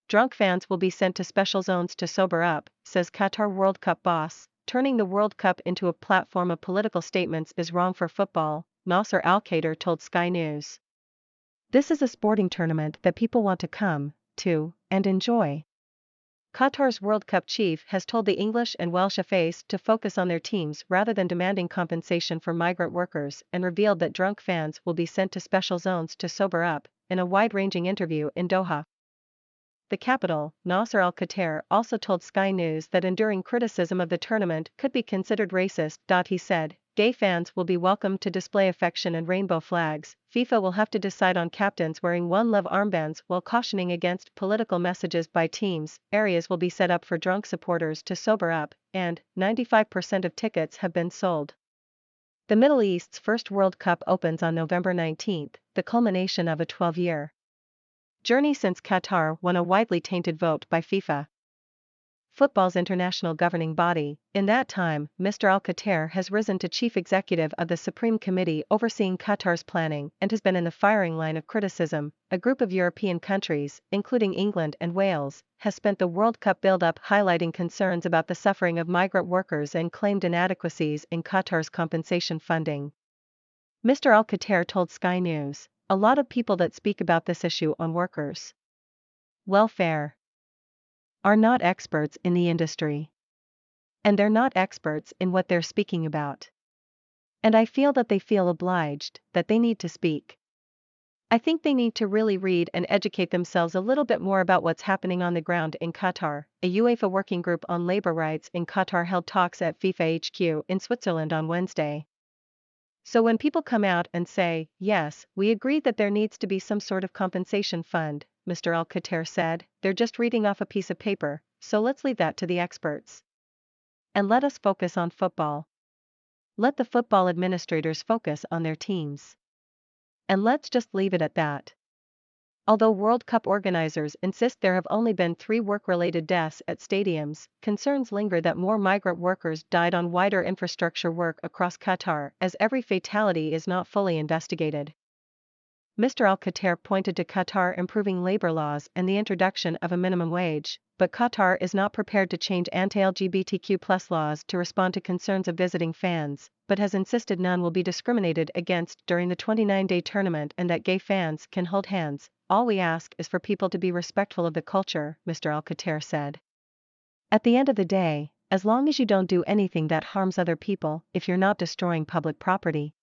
Drunk fans will be sent to special zones to sober up, says Qatar World Cup boss. Turning the World Cup into a platform of political statements is wrong for football, Nasser Alkhater told Sky News. This is a sporting tournament that people want to come to and enjoy. Qatar's World Cup chief has told the English and Welsh FAs to focus on their teams rather than demanding compensation for migrant workers, and revealed that drunk fans will be sent to special zones to sober up, in a wide-ranging interview in Doha. The capital, Nasser Al Khater, also told Sky News that enduring criticism of the tournament could be considered racist.He said, gay fans will be welcome to display affection and rainbow flags. FIFA will have to decide on captains wearing One Love armbands while cautioning against political messages by teams. Areas will be set up for drunk supporters to sober up, and 95% of tickets have been sold. The Middle East's first World Cup opens on November 19, the culmination of a 12-year journey since Qatar won a widely tainted vote by FIFA, football's international governing body. In that time, Mr. Al Khater has risen to chief executive of the Supreme Committee overseeing Qatar's planning and has been in the firing line of criticism. A group of European countries, including England and Wales, has spent the World Cup build-up highlighting concerns about the suffering of migrant workers and claimed inadequacies in Qatar's compensation funding. Mr. Al Khater told Sky News, a lot of people that speak about this issue on workers' welfare are not experts in the industry. And they're not experts in what they're speaking about. And I feel that they feel obliged, that they need to speak. I think they need to really read and educate themselves a little bit more about what's happening on the ground in Qatar. A UEFA working group on labor rights in Qatar held talks at FIFA HQ in Switzerland on Wednesday. So when people come out and say, yes, we agree that there needs to be some sort of compensation fund, Mr. Al Khater said, they're just reading off a piece of paper, so let's leave that to the experts. And let us focus on football. Let the football administrators focus on their teams. And let's just leave it at that. Although World Cup organizers insist there have only been 3 work-related deaths at stadiums, concerns linger that more migrant workers died on wider infrastructure work across Qatar, as every fatality is not fully investigated. Mr. Al Khater pointed to Qatar improving labor laws and the introduction of a minimum wage, but Qatar is not prepared to change anti-LGBTQ+ laws to respond to concerns of visiting fans, but has insisted none will be discriminated against during the 29-day tournament and that gay fans can hold hands. All we ask is for people to be respectful of the culture, Mr. Al Khater said. At the end of the day, as long as you don't do anything that harms other people, if you're not destroying public property,